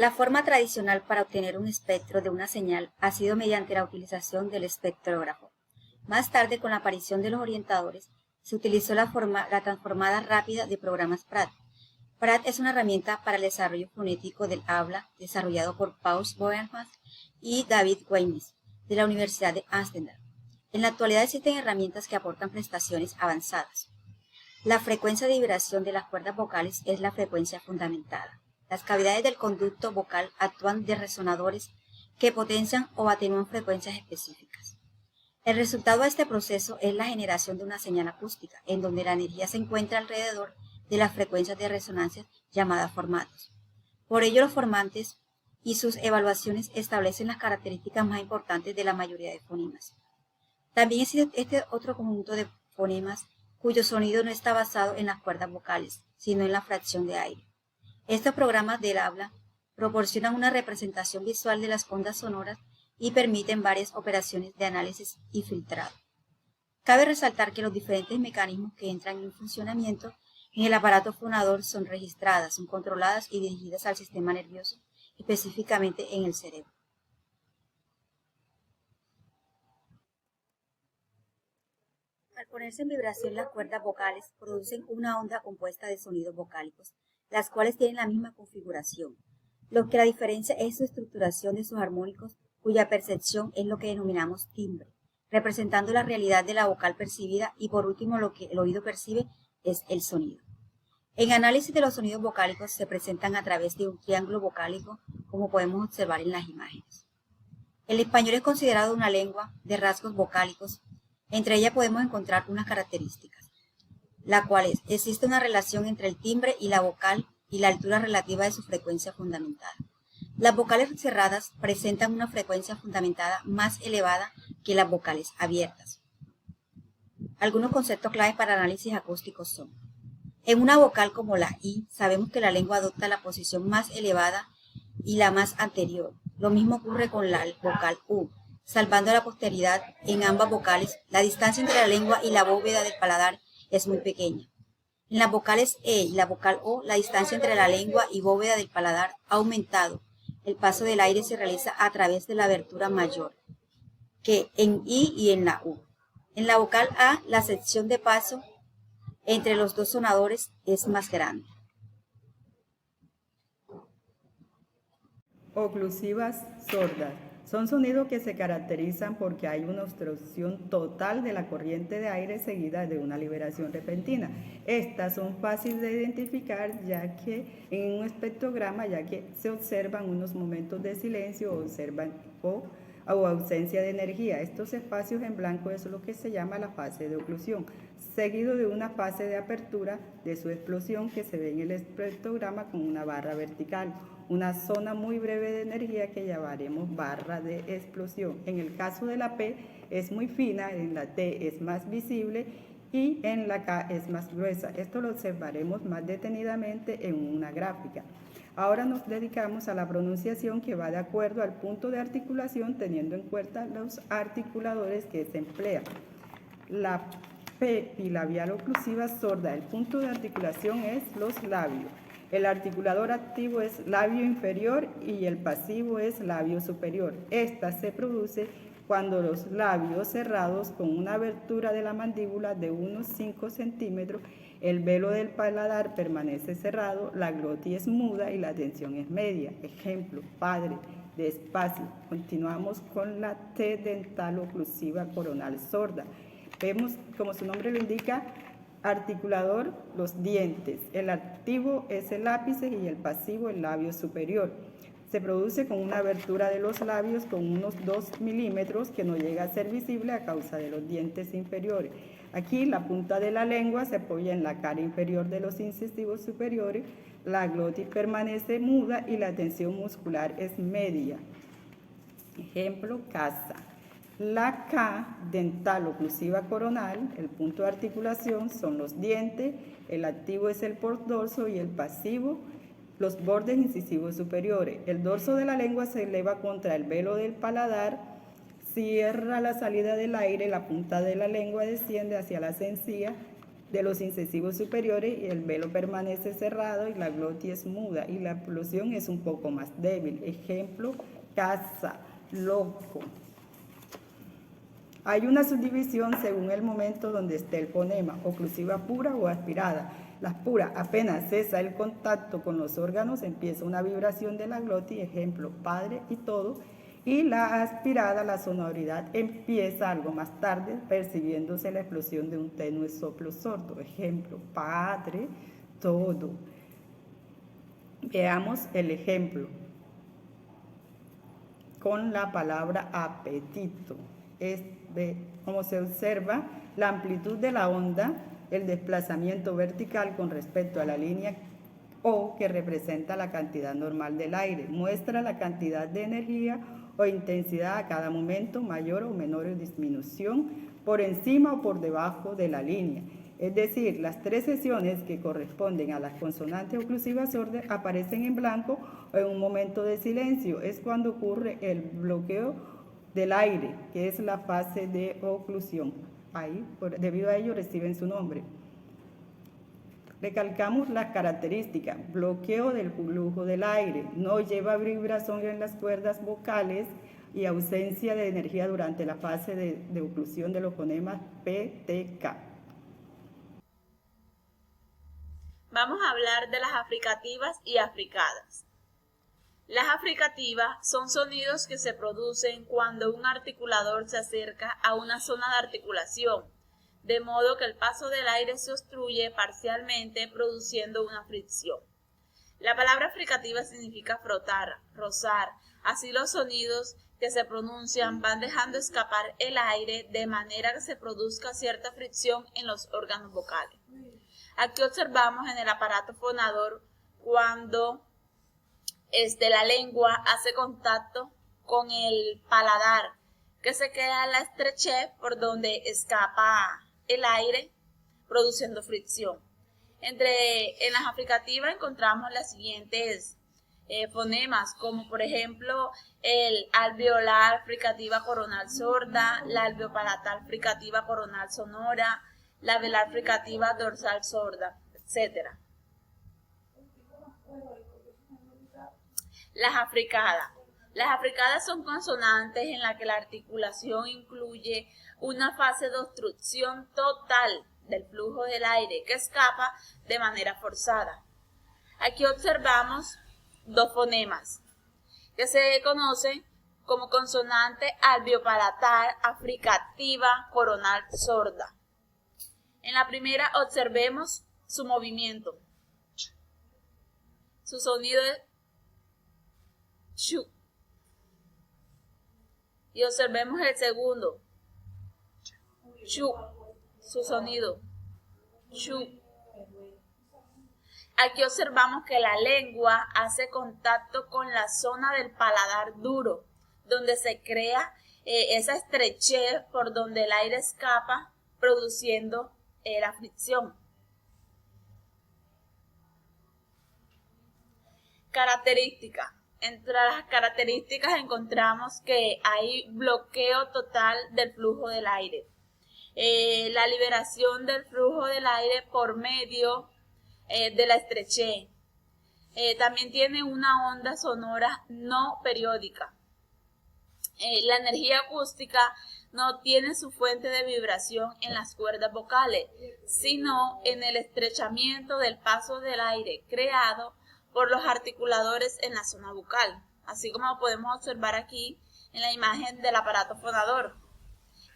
La forma tradicional para obtener un espectro de una señal ha sido mediante la utilización del espectrógrafo. Más tarde, con la aparición de los orientadores, se utilizó la transformada rápida de programas Pratt. Pratt es una herramienta para el desarrollo fonético del habla desarrollado por Paul Boerhaave y David Weymouth de la Universidad de Ámsterdam. En la actualidad existen herramientas que aportan prestaciones avanzadas. La frecuencia de vibración de las cuerdas vocales es la frecuencia fundamentada. Las cavidades del conducto vocal actúan de resonadores que potencian o atenúan frecuencias específicas. El resultado de este proceso es la generación de una señal acústica, en donde la energía se encuentra alrededor de las frecuencias de resonancia llamadas formatos. Por ello, los formantes y sus evaluaciones establecen las características más importantes de la mayoría de fonemas. También existe este otro conjunto de fonemas cuyo sonido no está basado en las cuerdas vocales, sino en la fracción de aire. Estos programas del habla proporcionan una representación visual de las ondas sonoras y permiten varias operaciones de análisis y filtrado. Cabe resaltar que los diferentes mecanismos que entran en funcionamiento en el aparato fonador son registradas, son controladas y dirigidas al sistema nervioso, específicamente en el cerebro. Al ponerse en vibración, las cuerdas vocales producen una onda compuesta de sonidos vocálicos, las cuales tienen la misma configuración. Lo que la diferencia es su estructuración de sus armónicos, cuya percepción es lo que denominamos timbre, representando la realidad de la vocal percibida, y por último lo que el oído percibe es el sonido. En análisis de los sonidos vocálicos se presentan a través de un triángulo vocálico, como podemos observar en las imágenes. El español es considerado una lengua de rasgos vocálicos. Entre ellas podemos encontrar unas características, la cual es: existe una relación entre el timbre y la vocal y la altura relativa de su frecuencia fundamentada. Las vocales cerradas presentan una frecuencia fundamentada más elevada que las vocales abiertas. Algunos conceptos claves para análisis acústicos son: en una vocal como la I, sabemos que la lengua adopta la posición más elevada y la más anterior. Lo mismo ocurre con la vocal U. Salvando la posteridad en ambas vocales, la distancia entre la lengua y la bóveda del paladar es muy pequeña. En las vocales E y la vocal O, la distancia entre la lengua y bóveda del paladar ha aumentado. El paso del aire se realiza a través de la abertura mayor que en I y en la U. En la vocal A, la sección de paso entre los dos sonadores es más grande. Oclusivas sordas. Son sonidos que se caracterizan porque hay una obstrucción total de la corriente de aire seguida de una liberación repentina. Estas son fáciles de identificar ya que en un espectrograma, ya que se observan unos momentos de silencio o ausencia de energía. Estos espacios en blanco es lo que se llama la fase de oclusión, seguido de una fase de apertura de su explosión que se ve en el espectrograma con una barra vertical, una zona muy breve de energía que llamaremos barra de explosión. En el caso de la P es muy fina, en la T es más visible y en la K es más gruesa. Esto lo observaremos más detenidamente en una gráfica. Ahora nos dedicamos a la pronunciación, que va de acuerdo al punto de articulación, teniendo en cuenta los articuladores que se emplean. La P bilabial oclusiva sorda, el punto de articulación es los labios. El articulador activo es labio inferior y el pasivo es labio superior. Esta se produce cuando los labios cerrados con una abertura de la mandíbula de unos 5 centímetros, el velo del paladar permanece cerrado, la glotis es muda y la tensión es media. Ejemplo: padre, despacio. Continuamos con la T dental oclusiva coronal sorda. Vemos, como su nombre lo indica, articulador, los dientes. El activo es el ápice y el pasivo el labio superior. Se produce con una abertura de los labios con unos 2 milímetros que no llega a ser visible a causa de los dientes inferiores. Aquí la punta de la lengua se apoya en la cara inferior de los incisivos superiores, la glotis permanece muda y la tensión muscular es media. Ejemplo: casa. La K dental oclusiva coronal, el punto de articulación son los dientes, el activo es el postdorso y el pasivo los bordes incisivos superiores. El dorso de la lengua se eleva contra el velo del paladar, cierra la salida del aire, la punta de la lengua desciende hacia las encías de los incisivos superiores y el velo permanece cerrado y la glotis es muda y la oclusión es un poco más débil. Ejemplo, casa, loco. Hay una subdivisión según el momento donde esté el fonema, oclusiva pura o aspirada. Las puras, apenas cesa el contacto con los órganos, empieza una vibración de la glotis, ejemplo, padre y todo, y la aspirada, la sonoridad, empieza algo más tarde, percibiéndose la explosión de un tenue soplo sordo, ejemplo, padre, todo. Veamos el ejemplo con la palabra apetito. Como se observa, la amplitud de la onda, el desplazamiento vertical con respecto a la línea O que representa la cantidad normal del aire, muestra la cantidad de energía o intensidad a cada momento, mayor o menor disminución, por encima o por debajo de la línea. Es decir, las tres sesiones que corresponden a las consonantes oclusivas sordas aparecen en blanco o en un momento de silencio. Es cuando ocurre el bloqueo del aire, que es la fase de oclusión. Debido a ello reciben su nombre. Recalcamos las características: bloqueo del flujo del aire, no lleva vibración en las cuerdas vocales y ausencia de energía durante la fase de oclusión de los fonemas P, T, K. Vamos a hablar de las africativas y africadas. Las africativas son sonidos que se producen cuando un articulador se acerca a una zona de articulación, de modo que el paso del aire se obstruye parcialmente, produciendo una fricción. La palabra fricativa significa frotar, rozar. Así los sonidos que se pronuncian van dejando escapar el aire de manera que se produzca cierta fricción en los órganos vocales. Aquí observamos en el aparato fonador cuando la lengua hace contacto con el paladar, que se queda la estrechez por donde escapa el aire, produciendo fricción. En las africativas encontramos las siguientes fonemas, como por ejemplo el alveolar fricativa coronal sorda, la alveopalatal fricativa coronal sonora, la velar fricativa dorsal sorda, etc. Las africadas. Las africadas son consonantes en las que la articulación incluye una fase de obstrucción total del flujo del aire que escapa de manera forzada. Aquí observamos dos fonemas que se conocen como consonante alveopalatal africativa coronal sorda. En la primera observemos su movimiento. Su sonido es chu. Y observemos el segundo. Chu. Su sonido. Chu. Aquí observamos que la lengua hace contacto con la zona del paladar duro, donde se crea esa estrechez por donde el aire escapa, produciendo la fricción. Características. Entre las características encontramos que hay bloqueo total del flujo del aire. La liberación del flujo del aire por medio de la estrechez. También tiene una onda sonora no periódica. La energía acústica no tiene su fuente de vibración en las cuerdas vocales, sino en el estrechamiento del paso del aire creado por los articuladores en la zona bucal, así como podemos observar aquí en la imagen del aparato fonador,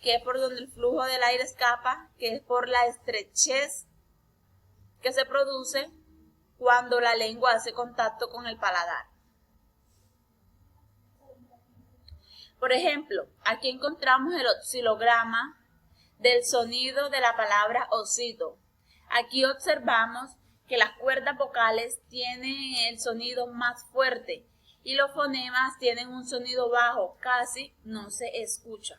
que es por donde el flujo del aire escapa, que es por la estrechez que se produce cuando la lengua hace contacto con el paladar. Por ejemplo, aquí encontramos el oscilograma del sonido de la palabra osito. Aquí observamos que las cuerdas vocales tienen el sonido más fuerte y los fonemas tienen un sonido bajo, casi no se escucha.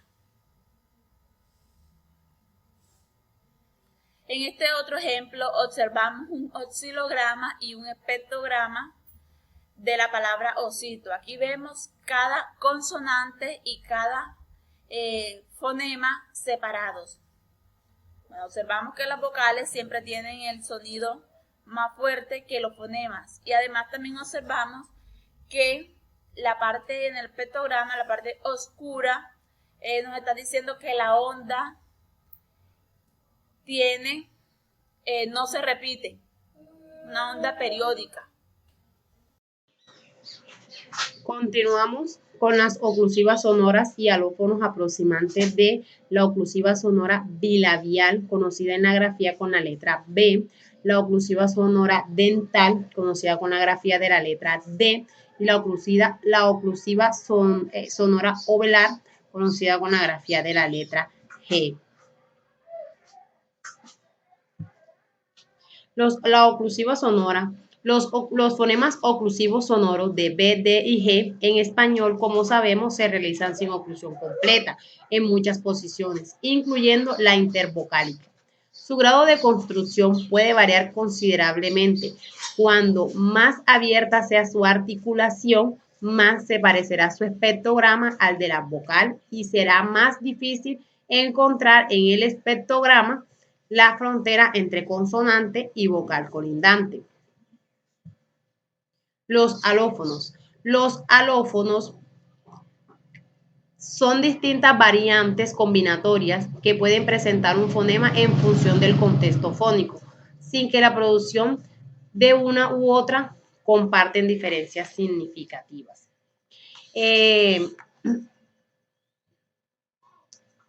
En este otro ejemplo observamos un oscilograma y un espectrograma de la palabra osito. Aquí vemos cada consonante y cada fonema separados. Bueno, observamos que las vocales siempre tienen el sonido más fuerte que los fonemas. Y además también observamos que la parte en el pictograma, la parte oscura, nos está diciendo que la onda tiene, no se repite, una onda periódica. Continuamos con las oclusivas sonoras y alófonos aproximantes de la oclusiva sonora bilabial, conocida en la grafía con la letra B, la oclusiva sonora dental, conocida con la grafía de la letra D, y la oclusiva sonora ovelar, conocida con la grafía de la letra G. La oclusiva sonora. Los fonemas oclusivos sonoros de B, D y G en español, como sabemos, se realizan sin oclusión completa en muchas posiciones, incluyendo la intervocálica. Su grado de construcción puede variar considerablemente. Cuando más abierta sea su articulación, más se parecerá su espectrograma al de la vocal y será más difícil encontrar en el espectrograma la frontera entre consonante y vocal colindante. Los alófonos. Los alófonos son distintas variantes combinatorias que pueden presentar un fonema en función del contexto fónico, sin que la producción de una u otra comparten diferencias significativas. En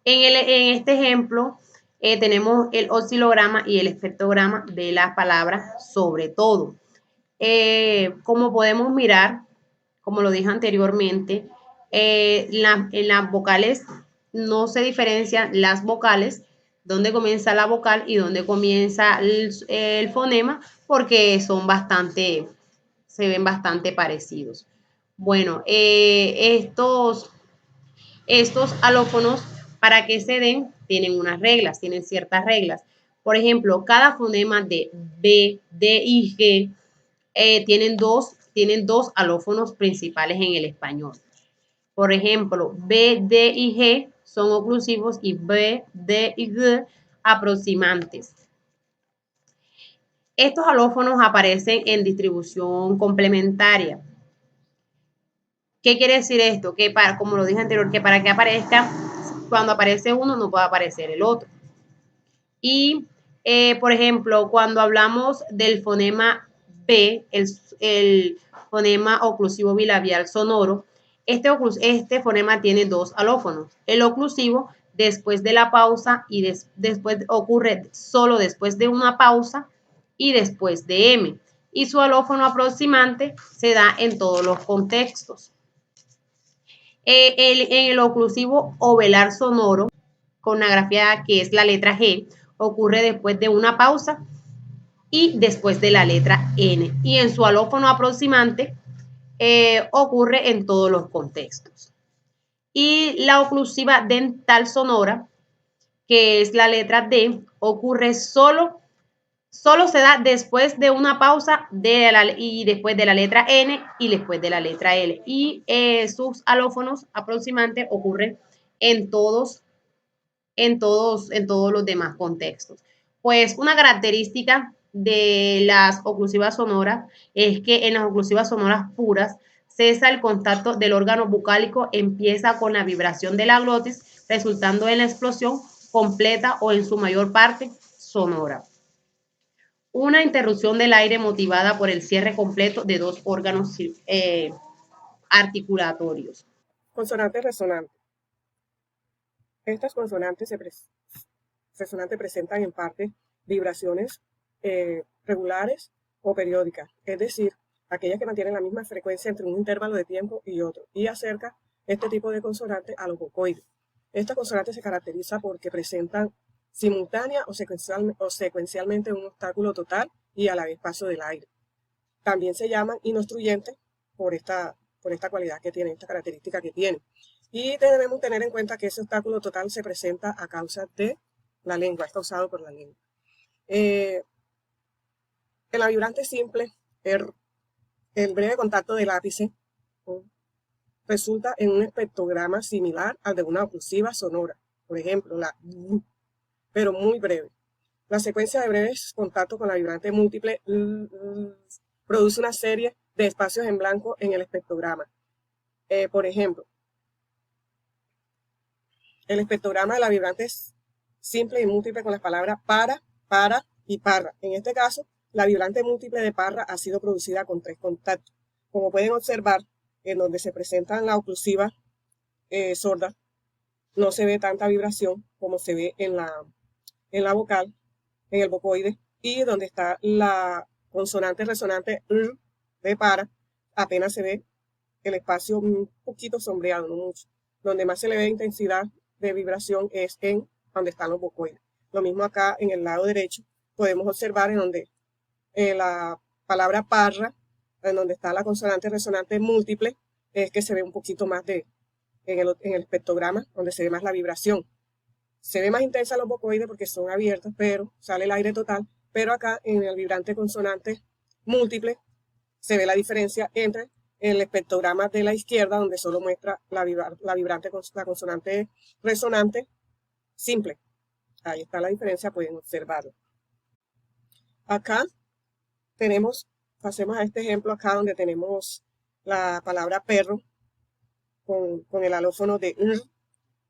este ejemplo tenemos el oscilograma y el espectrograma de la palabra sobre todo. Como podemos mirar, como lo dije anteriormente, en las vocales no se diferencian las vocales, dónde comienza la vocal y dónde comienza el fonema, porque se ven bastante parecidos. Bueno, estos alófonos, para que se den, tienen unas reglas, tienen ciertas reglas. Por ejemplo, cada fonema de B, D y G tienen dos alófonos principales en el español. Por ejemplo, B, D y G son oclusivos y B, D y G aproximantes. Estos alófonos aparecen en distribución complementaria. ¿Qué quiere decir esto? Que como lo dije anterior, que para que aparezca, cuando aparece uno no puede aparecer el otro. Y, por ejemplo, cuando hablamos del fonema B, el fonema oclusivo bilabial sonoro, este fonema tiene dos alófonos. El oclusivo después de la pausa y después ocurre solo después de una pausa y después de M. Y su alófono aproximante se da en todos los contextos. En el oclusivo ovelar sonoro, con la grafía que es la letra G, ocurre después de una pausa y después de la letra N. Y en su alófono aproximante ocurre en todos los contextos. Y la oclusiva dental sonora, que es la letra D, ocurre solo se da después de una pausa y después de la letra N y después de la letra L. Y sus alófonos aproximantes ocurren en todos los demás contextos. Pues una característica de las oclusivas sonoras es que en las oclusivas sonoras puras cesa el contacto del órgano vocálico, empieza con la vibración de la glotis, resultando en la explosión completa o en su mayor parte sonora. Una interrupción del aire motivada por el cierre completo de dos órganos articulatorios. Consonante resonante. Estas consonantes resonantes presentan en parte vibraciones regulares o periódicas, es decir, aquellas que mantienen la misma frecuencia entre un intervalo de tiempo y otro, y acerca este tipo de consonante a los vocoides. Esta consonante se caracteriza porque presentan simultánea o secuencialmente un obstáculo total y a la vez paso del aire. También se llaman inostruyentes por esta cualidad que tienen, esta característica que tienen. Y debemos tener en cuenta que ese obstáculo total se presenta a causa de la lengua, es causado por la lengua. En la vibrante simple, el breve contacto del ápice resulta en un espectrograma similar al de una oclusiva sonora. Por ejemplo, la pero muy breve. La secuencia de breves contactos con la vibrante múltiple produce una serie de espacios en blanco en el espectrograma. Por ejemplo, el espectrograma de la vibrante es simple y múltiple con las palabras para y parra. En este caso, la vibrante múltiple de parra ha sido producida con 3 contactos. Como pueden observar, en donde se presenta la oclusiva sorda, no se ve tanta vibración como se ve en la vocal, en el vocoide, y donde está la consonante resonante de para, apenas se ve el espacio un poquito sombreado, no mucho. Donde más se le ve intensidad de vibración es en donde están los vocoides. Lo mismo acá en el lado derecho, podemos observar en donde la palabra parra, en donde está la consonante resonante múltiple, es que se ve un poquito más en el espectrograma, donde se ve más la vibración. Se ve más intensa los vocoides porque son abiertos, pero sale el aire total. Pero acá en el vibrante consonante múltiple se ve la diferencia entre el espectrograma de la izquierda, donde solo muestra la consonante resonante simple. Ahí está la diferencia, pueden observarlo. Acá pasemos a este ejemplo acá donde tenemos la palabra perro con el alófono de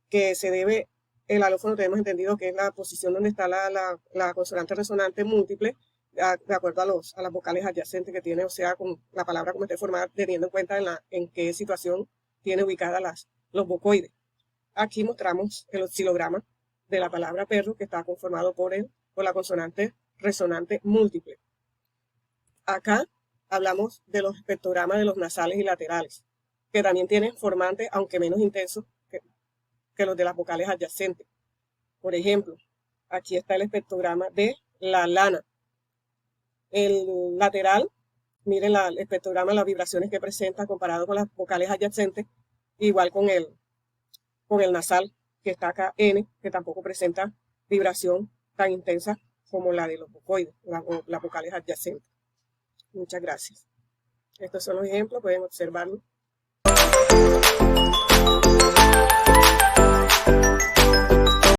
que se debe, el alófono tenemos entendido que es la posición donde está la consonante resonante múltiple, de acuerdo a las vocales adyacentes que tiene, o sea, con la palabra como esté formada, teniendo en cuenta en qué situación tiene ubicadas los vocoides. Aquí mostramos el oscilograma de la palabra perro, que está conformado por la consonante resonante múltiple. Acá hablamos de los espectrogramas de los nasales y laterales, que también tienen formantes, aunque menos intensos que los de las vocales adyacentes. Por ejemplo, aquí está el espectrograma de la lana. El lateral, miren el espectrograma, las vibraciones que presenta comparado con las vocales adyacentes, igual con el nasal, que está acá N, que tampoco presenta vibración tan intensa como la de los vocoides, las vocales adyacentes. Muchas gracias. Estos son los ejemplos, pueden observarlos.